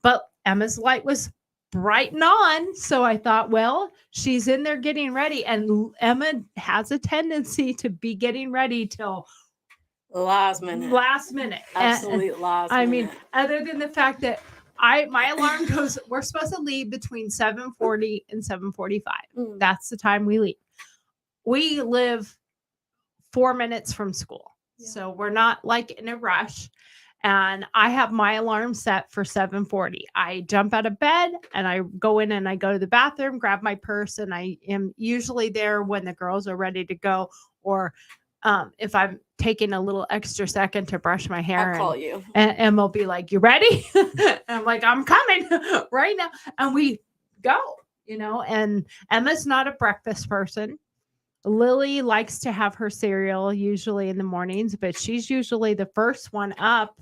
But Emma's light was bright and on. So I thought, well, she's in there getting ready. And Emma has a tendency to be getting ready till Last minute. Absolute last I minute. mean, other than the fact that my alarm goes, we're supposed to leave between 7:40 and 7:45. Mm. That's the time we leave. We live 4 minutes from school. Yeah. So we're not like in a rush. And I have my alarm set for 7:40. I jump out of bed and I go in and I go to the bathroom, grab my purse, and I am usually there when the girls are ready to go. Or if I'm taking a little extra second to brush my hair, I'll call you. and Emma will be like, you ready? And I'm like, I'm coming right now. And we go, and Emma's not a breakfast person. Lily likes to have her cereal usually in the mornings, but she's usually the first one up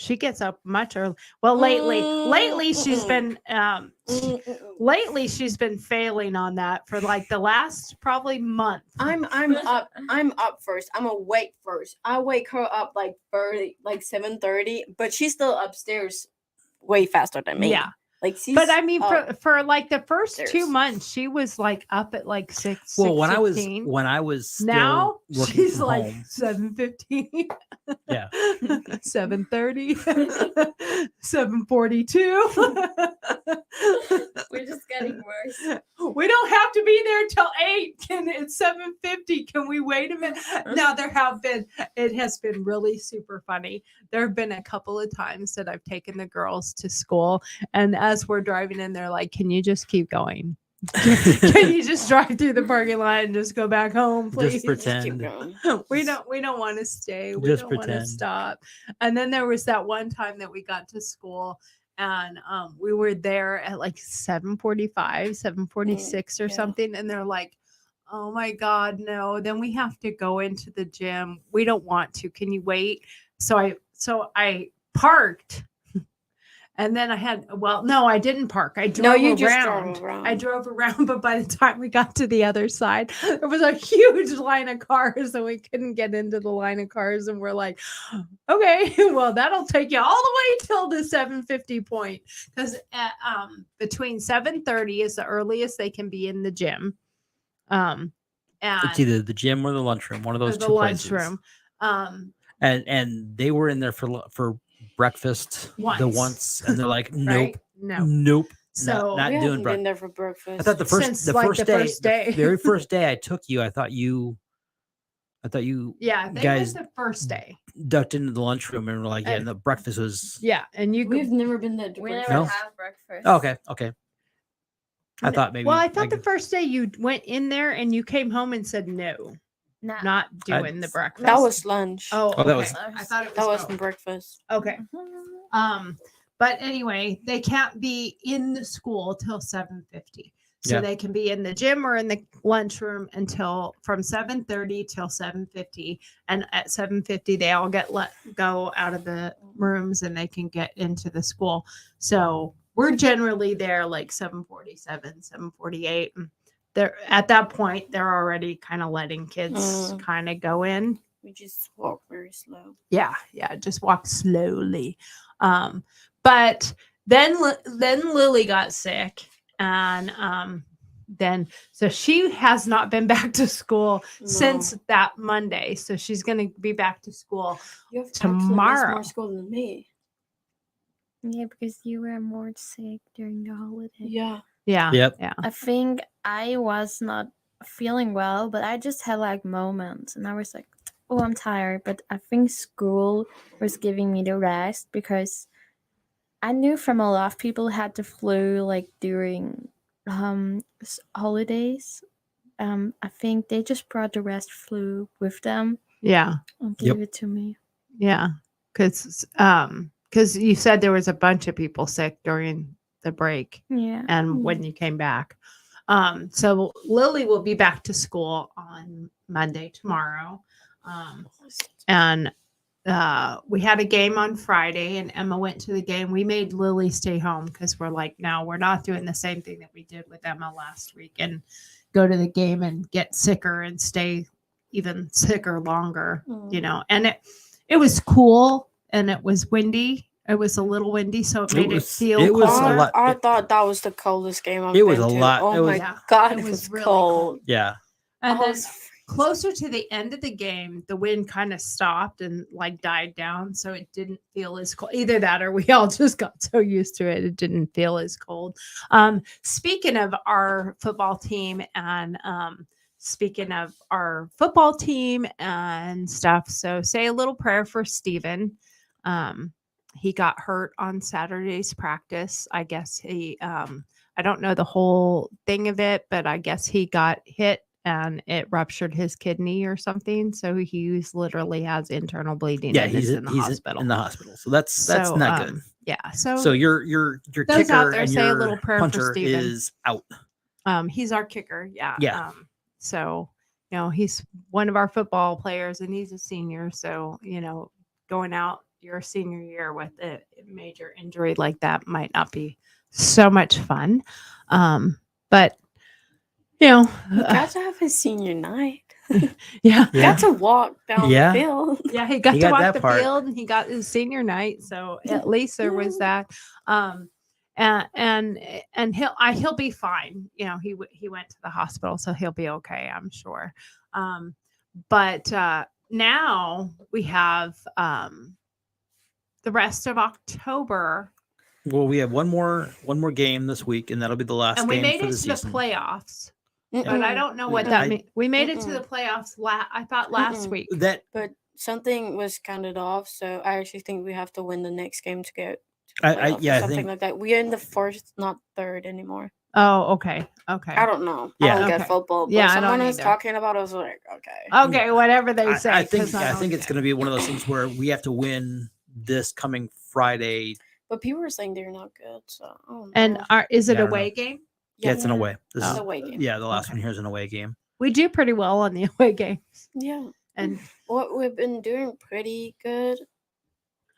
She gets up much early. Well, lately she's been lately she's been failing on that for like the last probably month. I'm up first. I'm awake first. I wake her up like 7:30, but she's still upstairs way faster than me. Yeah. Like she's But I mean, up. for like the first 2 upstairs. months, she was like up at like 6. Well, when 6:15. I was still Now working she's from like home, 7:15. Yeah. 7:30. 7:42. We're just getting worse. We don't have to be there till 8. It's 7:50. Can we wait a minute? Now it has been really super funny. There have been a couple of times that I've taken the girls to school, and as we're driving in, they're like, "Can you just keep going? Can you just drive through the parking lot and just go back home, please?" just pretend. We don't want to stay. We Just don't want to pretend. stop. And then there was that one time that we got to school and we were there at like 7:45, 7:46 or yeah. something, and they're like, "Oh my God, no, then we have to go into the gym. We don't want to. Can you wait?" So I parked. And then no, I didn't park. I drove No, around. you just drove around. I drove around, but by the time we got to the other side, there was a huge line of cars, and we couldn't get into the line of cars. And we're like, okay, well, that'll take you all the way till the 7:50 point, because between 7:30 is the earliest they can be in the gym. And It's either the gym or the lunchroom, one of those the two places. lunchroom. And they were in there for breakfast the Once. once, and they're like, nope, Right? No. nope, So not we doing haven't been breakfast. there for breakfast. I thought the Since, like, the first day. the very first day I took you, I thought you Yeah, they guys went the first day. ducked into the lunchroom and were like, yeah, and the breakfast was. Yeah, and you We've never been there. To We breakfast. never No? have breakfast. Oh, okay. I thought maybe. Well, I thought the could- first day you went in there and you came home and said no, Nah. not doing the breakfast. That was lunch. oh, Oh, that okay. was- I thought it was that wasn't oh, breakfast. okay. Mhm. But anyway, they can't be in the school till 7:50. So Yeah. they can be in the gym or in the lunchroom until from 7:30 till 7:50. And at 7:50, they all get let go out of the rooms and they can get into the school. So we're generally there like 7:47, 7:48. They're at that point, they're already kind of letting kids kind of go in. We just walk very slow. Yeah, just walk slowly. But then Lily got sick, and then so she has not been back to school since that Monday. So she's going to be back to school. You have tomorrow. more school than me. Yeah, because you were more sick during the holiday. Yeah. Yeah. Yep. Yeah. I think I was not feeling well, but I just had like moments and I was like, oh, I'm tired. But I think school was giving me the rest because I knew from a lot of people who had the flu like during holidays. I think they just brought the rest flu with them Yeah. and gave it to me. Yeah. Because you said there was a bunch of people sick during the break. Yeah. And when you came back. So Lily will be back to school on Monday tomorrow. And we had a game on Friday and Emma went to the game. We made Lily stay home because we're like, no, we're not doing the same thing that we did with Emma last week and go to the game and get sicker and stay even sicker longer, you know. And it was cool and it was windy. It was a little windy, so it made it feel it was a colder. lot- I thought that was the coldest game I've It was been a to. lot- Oh it was- my Yeah, god, it it was was really cold. Yeah. And I then was closer to the end of the game, the wind kind of stopped and like died down, so it didn't feel as cold. Either that, or we all just got so used to it, it didn't feel as cold. Speaking of our football team and stuff, so say a little prayer for Steven. He got hurt on Saturday's practice. I guess I don't know the whole thing of it, but I guess he got hit and it ruptured his kidney or something. So he literally has internal bleeding. Yeah, and he's is in the hospital. in the hospital. So that's So, not good. Yeah. So So your those out kicker there and say a your little prayer for punter Steven. is out. He's our kicker. Yeah. Yeah. So, you know, he's one of our football players and he's a senior. So, you know, going out your senior year with a major injury like that might not be so much fun. But you know, He got to have his senior night. yeah, He got to walk down Yeah. the field. yeah, he got He to got walk that the part. field and he got his senior night. So at least there was that. And he'll be fine. You know, he went to the hospital, so he'll be okay, I'm sure. But now we have the rest of October, Well, we have one more game this week, and that'll be the last and we game made for it the to the season. playoffs. Mm-mm. But I don't know what Mm-mm. that means. We made it to the Mm-mm. playoffs. I thought last Mm-mm. week. That But something was counted off, so I actually think we have to win the next game to get I playoffs yeah, or I something think like that. We're in the first, not third anymore. Oh, okay, okay, I don't know. Yeah. I don't Okay. get football, but Yeah, I don't someone was either. talking about it. I was like, okay. okay. Whatever they say. I think 'cause I don't think it's care. going to be one of those things where we have to win this coming Friday. But people were saying they're not good, so I don't And know. is it Yeah, I don't away know. game? Yeah, it's an away. This It's is an away game. yeah, the last Okay. one here is an away game. We do pretty well on the away game, Yeah. and What we've been doing pretty good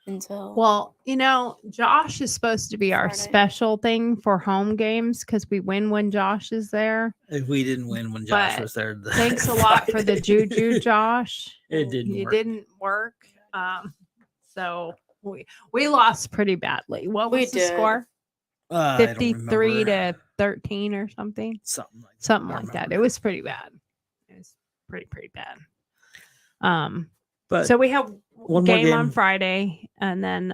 until well, you know, Josh is supposed to be our Friday. special thing for home games because we win when Josh is there. If we didn't win when Josh But was there, Thanks a lot for the Friday. juju, Josh. It didn't You work. didn't work. So we lost pretty badly. What We was the did. score? I don't 53 remember. to 13 or something. Something like Something I don't like that. It remember. was pretty bad. It was pretty bad. But So we have one more game on game. Friday, and then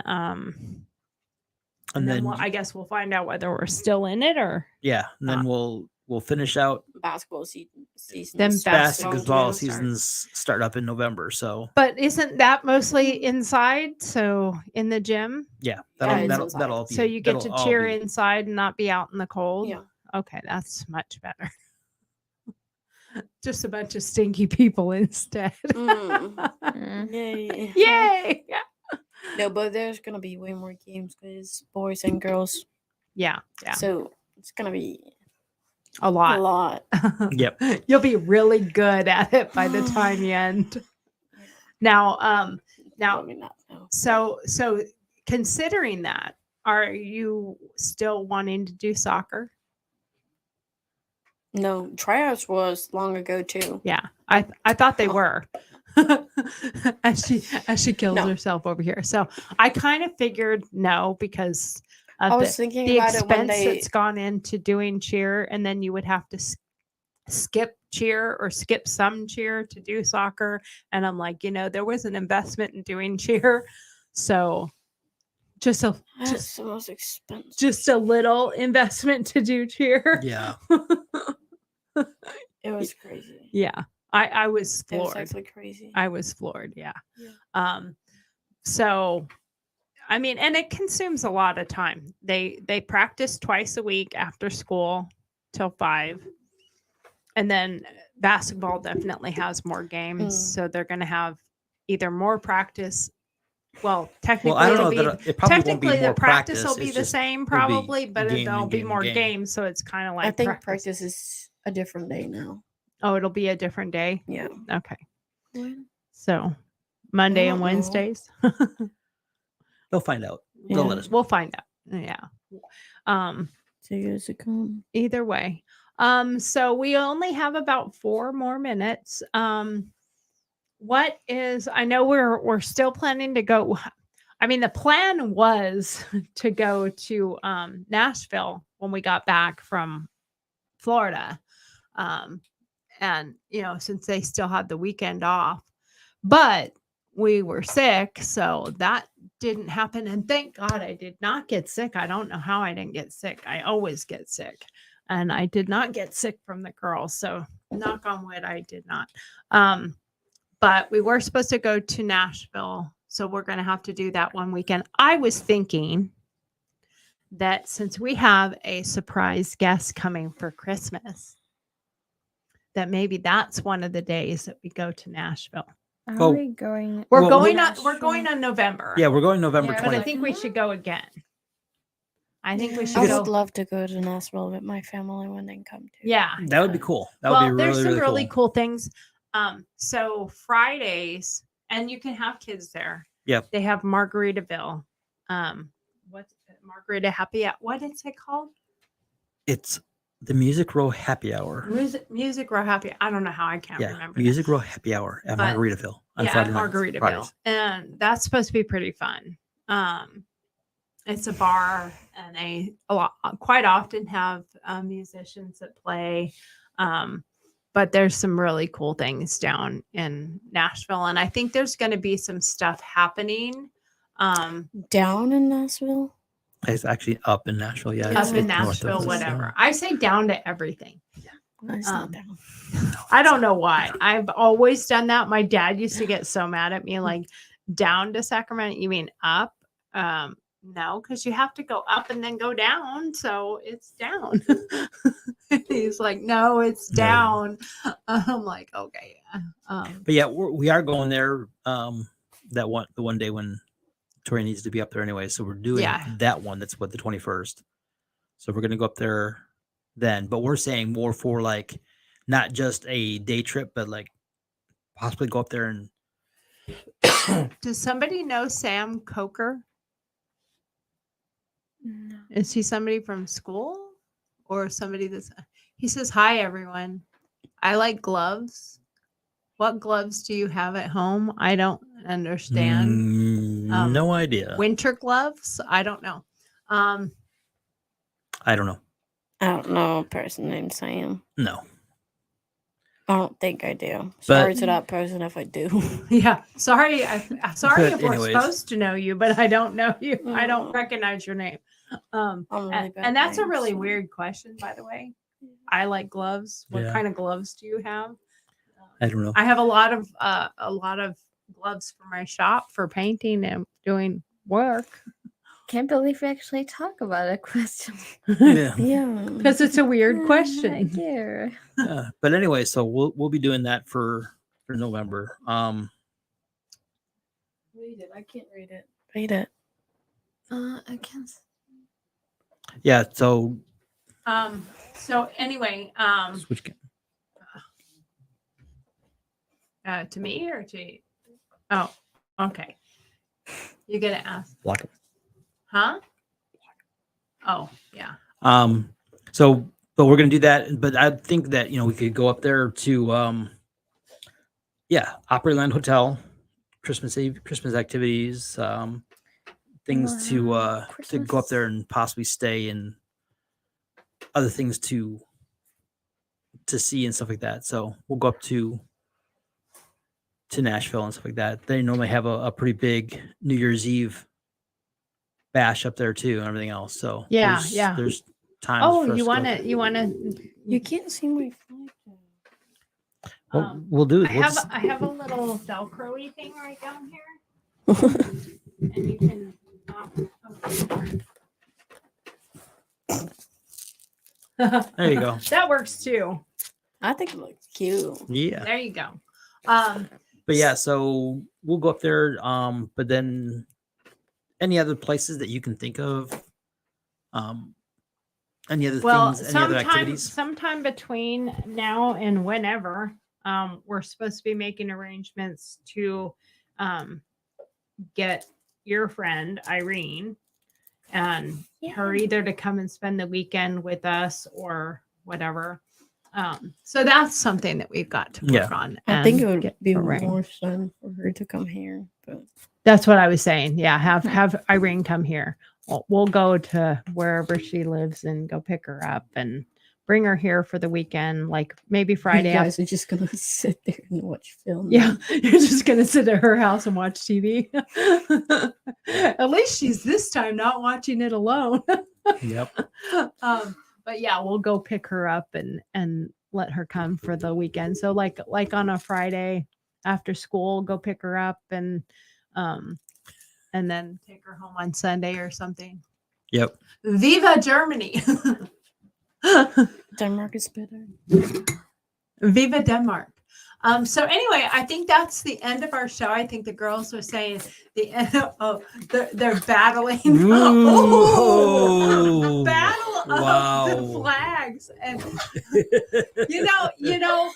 and then I guess we'll find out whether we're still in it or yeah, and then we'll finish out basketball season. Then basketball basketball season seasons start up in November. So But isn't that mostly inside? So in the gym? yeah, it's that'll inside. that'll all be. So you get to that'll all cheer be- inside and not be out in the cold? Yeah. Okay, that's much better. Just a bunch of stinky people instead. Mm. Mm. Yay. Yay! No, but there's gonna be way more games because boys and girls. Yeah, yeah. So it's gonna be A a lot. lot. Yep. You'll be really good at it by the time you end. Now, now, Probably not. No. so considering that, are you still wanting to do soccer? No, tryouts was long ago too. Yeah, I thought they Oh. were. as she kills No. herself over here. So I kind of figured no because of I was thinking the about it when expense they. that's gone into doing cheer, and then you would have to skip cheer or skip some cheer to do soccer. And I'm like, there was an investment in doing cheer, so just That's the most expensive. just a little investment to do cheer. Yeah. It was crazy. Yeah, I was It was floored. actually crazy. I was floored. Yeah. Yeah. So, I mean, and it consumes a lot of time. They practice twice a week after school till 5, and then basketball definitely has more games, Mm. so they're going to have either more practice. Well, technically, Well, I don't it'll know be, that it probably won't be technically more the practice will practice. be It's the just- same, it'll be probably, but game there'll and be game and more game. games, so it's kind of like I think practice is a different day now. Oh, it'll be a different day. Yeah. Okay, When? so Monday and don't know. Wednesdays. They'll find out. Yeah. They'll let us know. We'll find out. Yeah. So you guys to come. Either way. So we only have about 4 more minutes. What is I know we're still planning to go. I mean, the plan was to go to Nashville when we got back from Florida. And since they still had the weekend off, but we were sick, so that didn't happen. And thank God I did not get sick. I don't know how I didn't get sick. I always get sick, and I did not get sick from the girls. So knock on wood, I did not. But we were supposed to go to Nashville, so we're going to have to do that one weekend. I was thinking that since we have a surprise guest coming for Christmas, that maybe that's one of the days that we go to Nashville. Are Oh. we going? We're Well, going Nashville. on. We're going on November. Yeah, we're going November Yeah, but I 20th. think we should go again. I think we should I go. would love to go to Nashville with my family when they come to. Yeah, That would be cool. That well, would be there's really, some really cool. cool things. So Fridays, and you can have kids there. Yep. They have Margaritaville. What's Margarita Happy? What is it called? It's the Music Row Happy Hour. Music Row Happy. I don't know how I can't remember. Music Row Happy Hour at But- Margaritaville on Yeah, Friday at nights. Margaritaville, Fridays. and that's supposed to be pretty fun. It's a bar, and they quite often have musicians that play. But there's some really cool things down in Nashville, and I think there's going to be some stuff happening. Down in Nashville. It's actually up in Nashville. Yeah, Up it's in north of Nashville, us, whatever. I say down to everything. It's not down. I don't know why. I've always done that. My dad used to get so mad at me, like, down to Sacramento. You mean up? No, because you have to go up and then go down. So it's down. He's like, no, it's No. down. I'm like, okay. But yeah, we are going there. The one day when Tori needs to be up there anyway. So we're doing that one. That's what, the 21st. So we're gonna go up there then. But we're saying more for like not just a day trip, but like possibly go up there and. Does somebody know Sam Coker? No. Is he somebody from school or somebody he says, hi, everyone. I like gloves. What gloves do you have at home? I don't understand. No idea. Winter gloves? I don't know. I don't know. I don't know a person named Sam. No. I don't think I do. But- Sorry to that person if I do. Yeah. Sorry. Sorry But if we're anyways. supposed to know you, but I don't know you. I don't Oh. recognize your name. I'm really bad And that's a names, really so- weird question, by the way. I like gloves. What Yeah. kind of gloves do you have? I don't know. I have a lot of gloves for my shop for painting and doing work. Can't believe we actually talk about a question. Yeah. Yeah. Because it's a weird question. Yeah. Yeah. But anyway, so we'll be doing that for November. Read it. I can't read it. Read it. I can't. Yeah. So So anyway, switch. to me or to you? Oh, okay. You're gonna ask, Block it. huh? Oh, yeah. So, but we're gonna do that. But I think that we could go up there to Opryland Hotel, Christmas Eve, Christmas activities, things to go up Christmas. there and possibly stay, and other things to see and stuff like that. So we'll go up to Nashville and stuff like that. They normally have a pretty big New Year's Eve bash up there too, and everything else. So Yeah, there's times. Oh, for us you to go. want to? You can't see my flag. Well, we'll do it. I We'll have just- I have a little Velcro-y thing right down here, and you can. There you go. That works too. I think it looks cute. Yeah. There you go. But yeah, so we'll go up there. But then any other places that you can think of? Any other Well, things? Any other activities? sometime between now and whenever, we're supposed to be making arrangements to get your friend Irene and her either to come and spend the weekend with us or whatever. So that's something that we've got to work on. I think it and would get be arranged. more fun for her to come here. But That's what I was saying. Yeah, have Irene come here. We'll go to wherever she lives and go pick her up and bring her here for the weekend, like maybe Friday. you guys are just gonna sit there and watch film. Yeah, you're just gonna sit at her house and watch TV. At least she's this time not watching it alone. Yep. But yeah, we'll go pick her up and let her come for the weekend. So like on a Friday after school, go pick her up and then take her home on Sunday or something. Yep. Viva Germany. Denmark is better. Viva Denmark. So anyway, I think that's the end of our show. I think the girls are saying the end. They're battling. Ooh. The battle of the Wow. flags, and you know,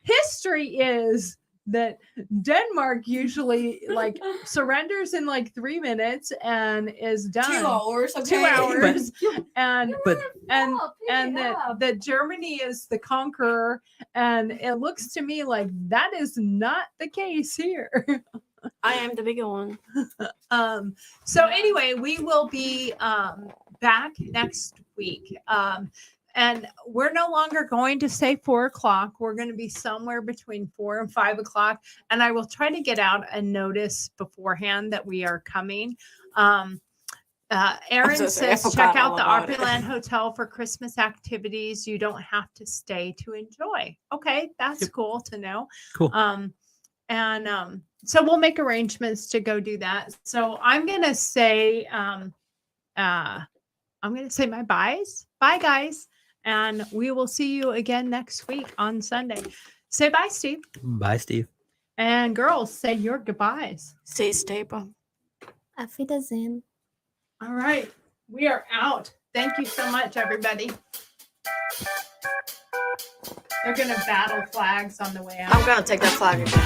history is that Denmark usually like surrenders in like 3 minutes and is done. 2 hours. 2 Okay. hours. and But and that Germany is the conqueror, and it looks to me like that is not the case here. I am the bigger one. So anyway, we will be back next week. And we're no longer going to say 4 o'clock. We're going to be somewhere between 4 and 5 o'clock. And I will try to get out a notice beforehand that we are coming. Aaron so sorry, I says, forgot check out all the about it." Opryland Hotel for Christmas activities. You don't have to stay to enjoy. Okay, that's Yep. cool to know. cool. So we'll make arrangements to go do that. So I'm gonna say my byes. Bye guys. And we will see you again next week on Sunday. Say bye, Steve. Bye, Steve. And girls, say your goodbyes. Stay stable. Auf Wiedersehen. All right. We are out. Thank you so much, everybody. They're gonna battle flags on the way out. I'm gonna take that flag again.